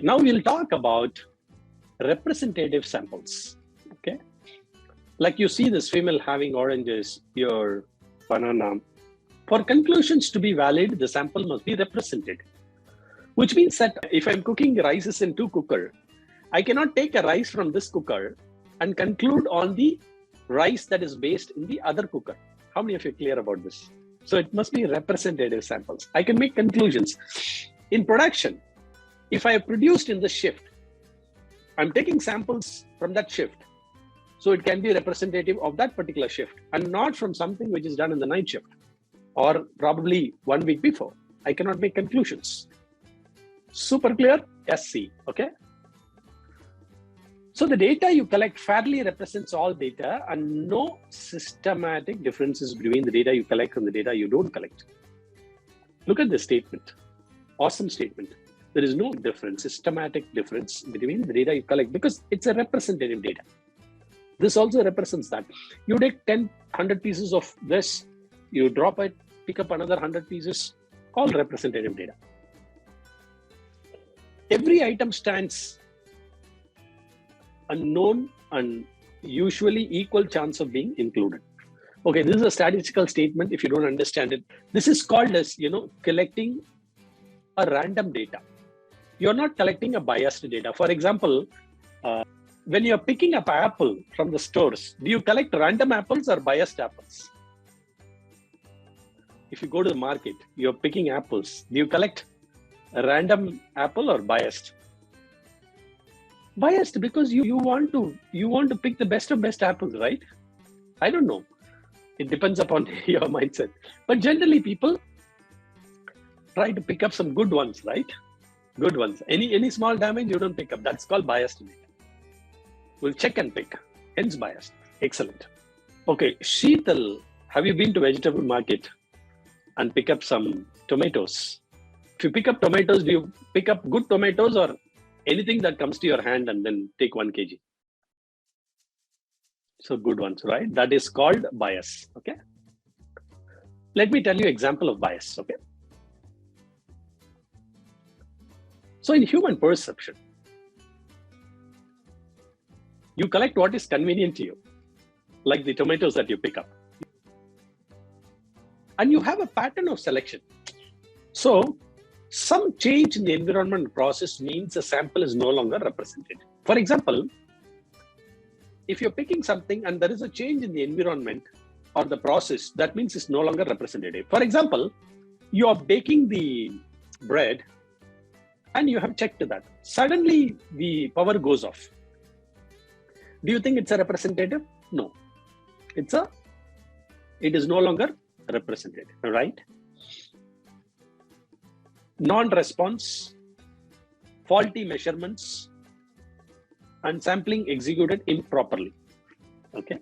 now we'll talk about representative samples. Okay, like you see this female having oranges, your banana. For conclusions to be valid, the sample must be represented, which means that if I'm cooking rices in two cookers, I cannot take a rice from this cooker and conclude on the rice that is based in the other cooker. How many of you are clear about this? So it must be representative samples. I can make conclusions. In production, if I have produced in the shift, I'm taking samples from that shift. So it can be representative of that particular shift and not from something which is done in the night shift or probably 1 week before. I cannot make conclusions. Super clear? SC, okay? So the data you collect fairly represents all data and no systematic differences between the data you collect and the data you don't collect. Look at this statement. Awesome statement. There is no difference, systematic difference between the data you collect because it's a representative data. This also represents that. You take 10, 100 pieces of this, you drop it, pick up another 100 pieces, all representative data. Every item stands a known and usually equal chance of being included. Okay, this is a statistical statement if you don't understand it. This is called as, collecting a random data. You're not collecting a biased data. For example, when you're picking up apple from the stores, do you collect random apples or biased apples? If you go to the market, you're picking apples. Do you collect a random apple or biased? Biased because you want to pick the best of best apples, right? I don't know. It depends upon your mindset. But generally, people try to pick up some good ones, right? Good ones. Any small damage you don't pick up. That's called biased data. We'll check and pick. Hence biased. Excellent. Okay, Sheetal, have you been to vegetable market and pick up some tomatoes? If you pick up tomatoes, do you pick up good tomatoes or anything that comes to your hand and then take 1 kg? So good ones, right? That is called bias. Okay. Let me tell you example of bias. Okay. So in human perception, you collect what is convenient to you, like the tomatoes that you pick up. And you have a pattern of selection. So some change in the environment process means a sample is no longer represented. For example, if you're picking something and there is a change in the environment or the process, that means it's no longer representative. For example, you are baking the bread and you have checked that. Suddenly the power goes off. Do you think it's a representative? No. It is no longer representative, right? Non-response, faulty measurements, and sampling executed improperly. Okay.